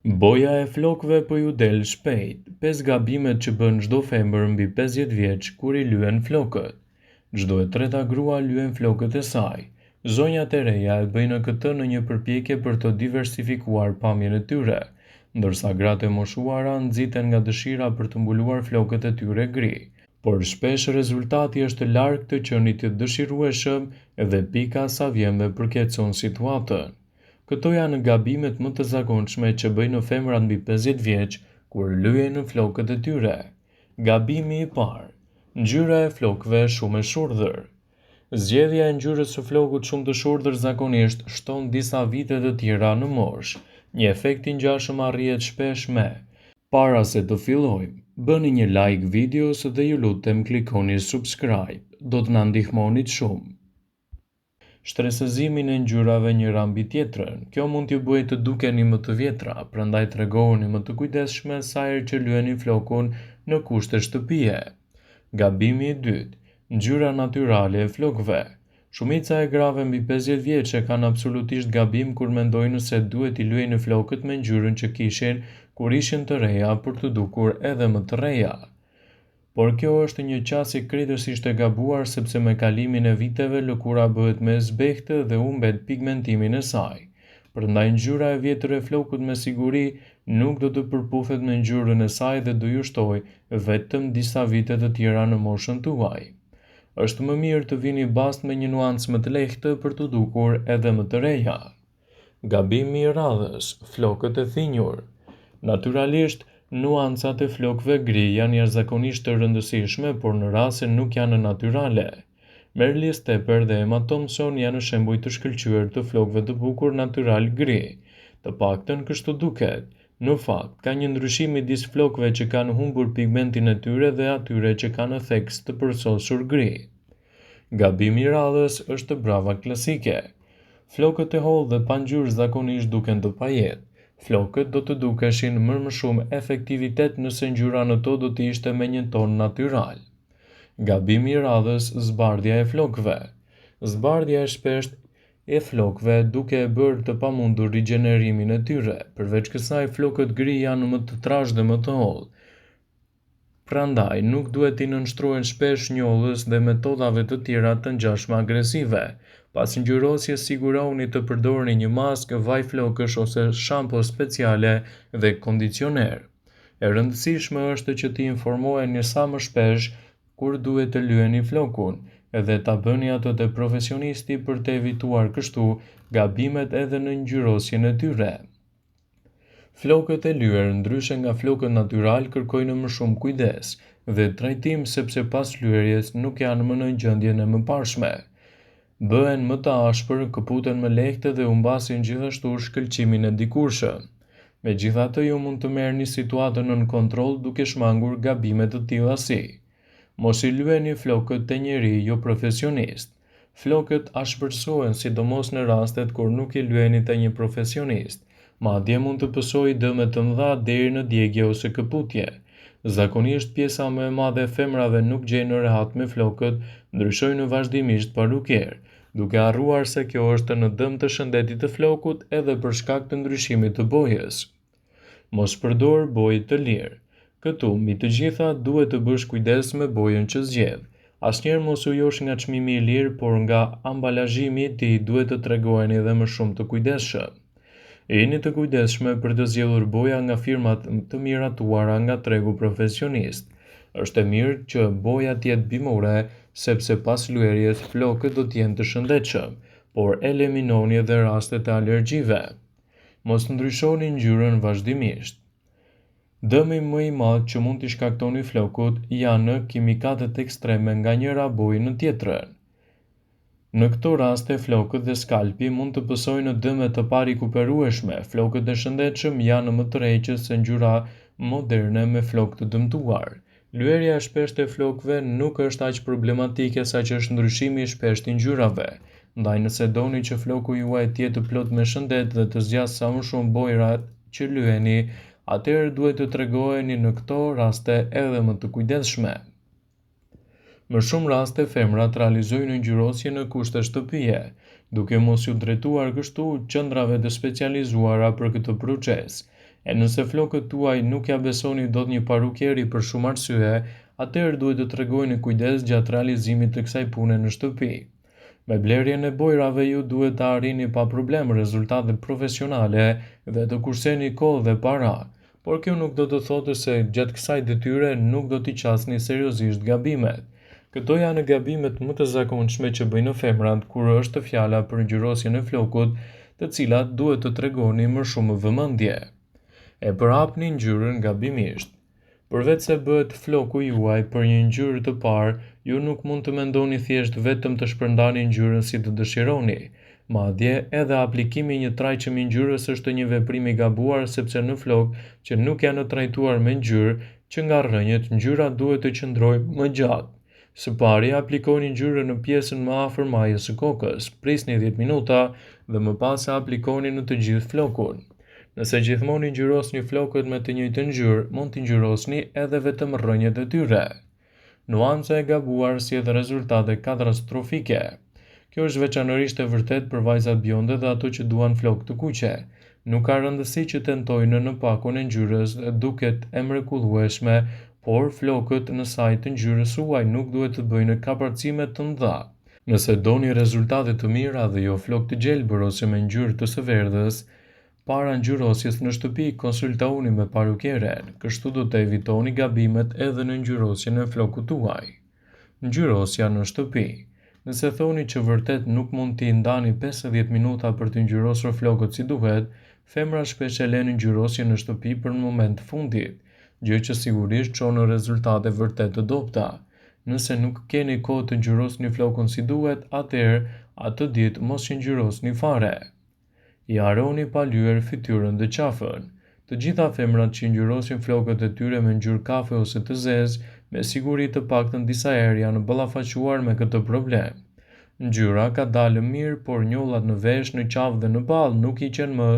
Boja e flokëve po ju del shpejt. 5 gabimet që bën çdo femër mbi 50 vjeç kur I lyen flokët. Çdo e treta grua lyen flokët e saj. Zonjat e reja e bëjnë këtë në një përpjekje për të diversifikuar pamjen e tyre, ndërsa gratë e moshuara nxiten nga dëshira për të mbuluar flokët e tyre gri. Por shpesh rezultati është larg të qenit të dëshirueshëm dhe pika sa vjen dhe përkeqëson situatën. Këto janë gabimet më të zakonshme që bëjnë femrat mbi 50 vjeç kur lyejnë flokët e tyre. Gabimi I parë: ngjyra e flokëve shumë e shurdhër. Zgjedhja e ngjyrës së flokut shumë të shurdhër zakonisht shton disa vite të tjera në moshë. Një efekt I ngjashëm arrihet shpesh me: para se të fillojmë, bëni një like videos dhe ju lutem klikoni subscribe, do të na ndihmonit shumë. Shtresëzimin e ngjyrave njëra mbi tjetrën. Kjo mund t'ju bëjë të dukeni më të vjetra, prandaj tregohuni më të kujdesshme sa herë që lyeni flokun në kushte shtëpie. Gabimi I dytë: ngjyra natyrale e flokëve. Shumica e grave mbi 50 vjeç kanë absolutisht gabim kur mendojnë se duhet I lyejnë flokët me ngjyrën që kishin kur ishin të reja për të dukur edhe më të reja. Por kjo është një qasje krejtësisht e gabuar sepse me kalimin e viteve lëkura bëhet më e zbehtë dhe humbet pigmentimin e saj. Prandaj ngjyra e vjetër e flokut me siguri nuk do të përputhet me ngjyrën e saj dhe do ju shtojë vetëm disa vite të tjera në moshën tuaj. Është më mirë të vini bast me një nuancë më të lehtë për të dukur edhe më të reja. Gabimi I radhës: flokët e thinjur. Natyralisht, nuancat e flokëve gri janë jashtëzakonisht të rëndësishme, por në raste nuk janë natyrale. Meryl Streep dhe Emma Thompson janë shembuj të shkëlqyer të flokëve të bukur natyral gri. Të paktën kështu duket. Në fakt, ka një ndryshim midis flokëve që kanë humbur pigmentin e tyre dhe atyre që kanë theks të përsosur gri. Gabimi I radhës është brava klasike. Flokët e hollë dhe pa ngjyrë zakonisht duken të pajetë. Flokët do të dukeshin më shumë efektivitet nëse ngjyra në to do të ishte me një ton natyral. Gabimi I radhës: zbardhja e flokëve. Zbardhja e shpeshtë e flokëve duke e bërë të pamundur rigjenerimin e tyre. Përveç kësaj, flokët gri janë më të trashë dhe më të hollë. Prandaj nuk duhet I nënshtrohen shpesh njollës dhe metodave të tjera të ngjashme agresive. Pas ngjyrosjes sigurohuni të përdorni një maskë, vaj flokësh ose shampo speciale dhe kondicioner. E rëndësishme është që të informoheni sa më shpesh kur duhet të lyeni flokun, edhe ta bëni ato te profesionisti për të evituar kështu gabimet edhe në ngjyrosjen e tyre. Flokët e lyer, ndryshe nga flokët natyral, kërkojnë më shumë kujdes dhe trajtim sepse pas lyerjes nuk janë më në gjendjen e mëparshme. Bëhen më të ashpër, këputen më lehtë dhe humbasin gjithashtu shkëlqimin e dikurshëm. Megjithatë, ju mund të merrni situatën nën kontroll duke shmangur gabime të tilla si: mos I lyeni flokët te njeri jo profesionist. Flokët ashpërsohen sidomos në rastet kur nuk I lyeni te një profesionist. Madje mund të pësojë dëme të mëdha deri në djegje ose këputje. Zakonisht pjesa më e madhe e femrave nuk gjejnë rehat me flokët, ndryshojnë vazhdimisht parukier, duke harruar se kjo është në dëm të shëndetit të flokut edhe për shkak të ndryshimit të bojës. Mos përdor bojë të lirë. Këtu, mbi të gjitha, duhet të bësh kujdes me bojën që zgjedh. Asnjëherë mos u josh nga çmimi I lirë, por nga ambalazhimi I tij duhet të tregoheni edhe më shumë të kujdesshëm. Jeni të kujdesshme për të zgjedhur boja nga firma të miratuara nga tregu profesionist. Është e mirë që boja të jetë bimore, sepse pas lyerjes flokët do të jenë të shëndetshëm, por eliminoni edhe rastet e alergjive. Mos ndryshoni ngjyrën vazhdimisht. Dëmi më I madh që mund t'i shkaktoni flokut janë kimikatet ekstreme nga njëra bojë në tjetrën. Në këto raste, flokët dhe skalpi mund të pësojnë dëme të parikuperueshme. Flokët e shëndetshëm janë më të rreqës se ngjyra moderne me flokë të dëmtuar. Lyerja e shpeshtë e flokëve nuk është aq problematike saq është ndryshimi I shpeshtë I ngjyrave. Ndaj nëse doni që floku juaj të jetë plot me shëndet dhe të zgjasë sa më shumë bojrat që lyeni, atëherë duhet të tregoheni në këto raste edhe më të kujdesshme. Më shumë raste femrat realizojnë ngjyrosje në kushte shtëpie, duke mos ju drejtuar kështu qendrave të specializuara për këtë proces. E nëse flokët tuaj nuk ja besoni dot një parukeri për shumë arsye, atëherë duhet të tregoni kujdes gjatë realizimit të kësaj pune në shtëpi. Me blerjen e bojrave ju duhet të arrini pa problem rezultate profesionale dhe të kurseni kohë dhe para, por kjo nuk do të thotë se gjatë kësaj detyre nuk do t'i qasni seriozisht gabimet. Këto janë gabimet më të zakonshme që bëjnë femrat kur është fjala për ngjyrosjen e flokut, të cilat duhet të tregoni më shumë vëmendje. E përhapni ngjyrën gabimisht. Përveç se bëhet floku juaj për një ngjyrë të parë, ju nuk mund të mendoni thjesht vetëm të shpërndani ngjyrën si të dëshironi. Madje edhe aplikimi i një trajçemi ngjyrës është një veprim i gabuar sepse në flok që nuk janë trajtuar me ngjyrë që nga rrënjët, ngjyra duhet të qëndrojë më gjatë. Së pari aplikoni ngjyrën në pjesën më afër majës së kokës, prisni 10 minuta dhe më pas e aplikoni në të gjithë flokun. Nëse gjithmonë i ngjyrosni flokët me të njëjtën ngjyrë, mund t'i ngjyrosni edhe vetëm rrënjët e tyre. Nuanca e gabuar sjell rezultate katastrofike. Kjo është veçanërisht e vërtet për vajzat bjonde dhe ato që duan flokë të kuqe. Nuk ka rëndësi që tentojnë në pakun e ngjyrës dhe duket e mrekullueshme, por flokët në saj të ngjyrës suaj nuk duhet të bëjnë kaparcime të mëdha. Nëse doni rezultate të mira dhe jo flokë të gjelbër ose me ngjyrë të së verdhës, para ngjyrosjes në shtëpi, konsultoni me parukeren, kështu do të evitoni gabimet edhe në ngjyrosjen e flokut tuaj. Ngjyrosja në shtëpi. Nëse thoni që vërtet nuk mund t'i ndani 50 minuta për të ngjyrosur flokët si duhet, femrat shpesh e lënë ngjyrosjen në shtëpi për në moment të fundit, gjë që sigurisht çon rezultate vërtet të dobta. Nëse nuk keni kohë të ngjyrosni flokun si duhet, atëherë atë ditë mos i ngjyrosni fare. I haroni pa lyer fytyrën dhe qafën. Të gjitha femrat që ngjyrosin flokët e tyre me ngjyrë kafe ose të zezë, me siguri të paktën disa herë janë ballafaquar me këtë problem. Ngjyra ka dalë mirë, por njollat në vesh, në qafë dhe në ballë nuk hiqen më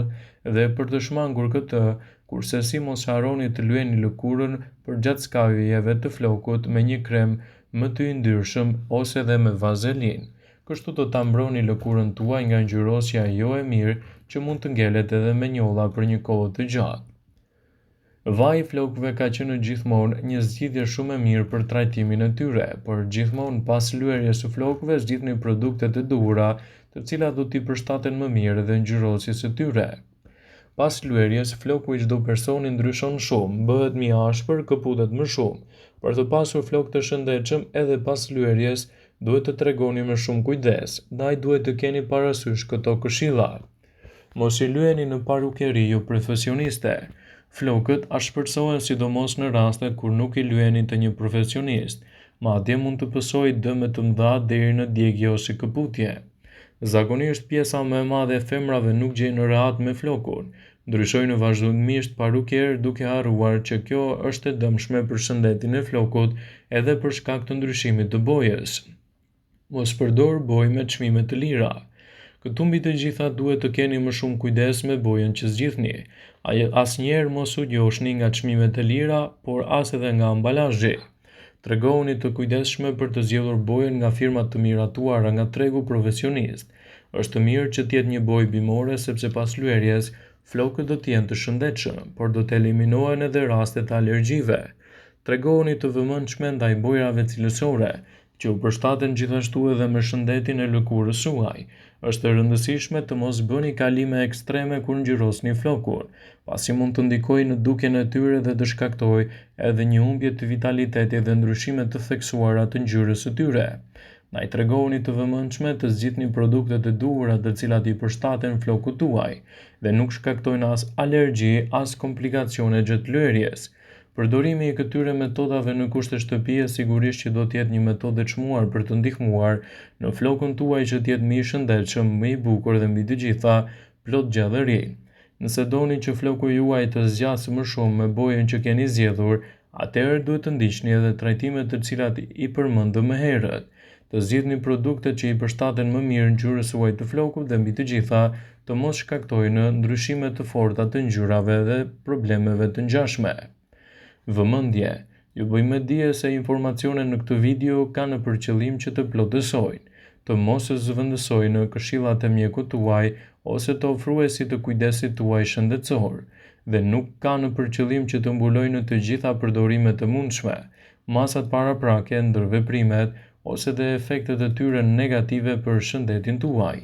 dhe për të shmangur këtë, kurse si mos harroni të lyeni lëkurën përgjatë skajjeve të flokut me një krem më të yndyrshëm ose edhe me vazelinë. Kështu do ta mbroni lëkurën tuaj nga ngjyrosja jo e mirë që mund të ngelet edhe me njolla për një kohë të gjatë. Vaji i flokëve ka qenë gjithmonë një zgjidhje shumë e mirë për trajtimin e tyre, por gjithmonë pas lyerjes së flokëve zgjidhni produktet e duhura, të cilat do t'i përshtaten më mirë dhe ngjyrosjes së tyre. Pas lyerjes, floku i çdo personi ndryshon shumë, bëhet më i ashpër, këputet më shumë. Për të pasur flokë të shëndetshëm edhe pas lyerjes, duhet të tregoni me shumë kujdes, ndaj duhet të keni parasysh këto këshilla. Mos i lyeni në parukeri jo profesioniste. Flokët ashpërsohen sidomos në rastet kur nuk i lyeni të një profesionist, madje mund të pësojë dëme të mëdha deri në djegje ose këputje. Zakonisht pjesa më e madhe e femrave nuk gjejnë rehat me flokun, ndryshojnë vazhdimisht paruker duke harruar që kjo është e dëmshme për shëndetin e flokut edhe për shkak të ndryshimit të bojës. Mos përdor bojë me çmime të lira. Këtu mbi të gjitha duhet të keni më shumë kujdes me bojën që zgjidhni. Asnjëherë mos u gjoshni nga çmimet e lira, por as edhe nga ambalazhi. Tregoni të kujdesshme për të zgjedhur bojën nga firma të miratuara nga tregu profesionist. Është mirë që të jetë një bojë bimore sepse pas lyerjes flokët do të jenë të shëndetshëm, por do të eliminohen edhe rastet e alergjive. Tregoni të vëmendshme ndaj bojrave cilësore, që u përshtaten gjithashtu edhe me shëndetin e lëkurës suaj. Është e rëndësishme të mos bëni kalime ekstreme kur ngjyrosni flokun, pasi mund të ndikojë në dukjen e tyre dhe të shkaktojë edhe një humbje të vitalitetit dhe ndryshime të theksuara të ngjyrës së tyre. Ndaj tregoni të vëmendshme të zgjidhni produktet e duhura të cilat i përshtaten flokut tuaj dhe nuk shkaktojnë as alergji as komplikacione gjatë lyerjes. Përdorimi i këtyre metodave në kushte shtëpie sigurisht që do të jetë një metodë e çmuar për të ndihmuar në flokun tuaj që të jetë më i shëndetshëm, më i bukur dhe mbi të gjitha plot gjallëri. Nëse doni që floku juaj të zgjasë më shumë me bojën që keni zgjedhur, atëherë duhet të ndiqni edhe trajtimet të cilat i përmendëm më herët. Të zgjidhni produktet që i përshtaten më mirë ngjyrës suaj të flokut dhe mbi të gjitha të mos shkaktojnë ndryshime të forta të ngjyrave dhe problemeve të ngjashme. Vëmendje. Ju bëjmë dije se informacionet në këtë video kanë për qëllim që të plotësojnë, të mos zëvendësojnë këshillat e mjekut tuaj ose të ofruesit të kujdesit tuaj shëndetësor. dhe nuk ka në përqëllim që të mbulojë në të gjitha përdorimet e mundshme, masat paraprake, ndërveprimet ose dhe efektet e tyre negative për shëndetin tuaj.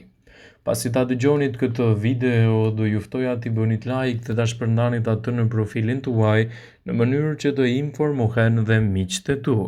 Pasi ta dëgjonit këtë video, do ju ftoja t'i bënit like dhe ta shpërndanit atë në profilin tuaj në mënyrë që të informohen dhe miqtë e tu.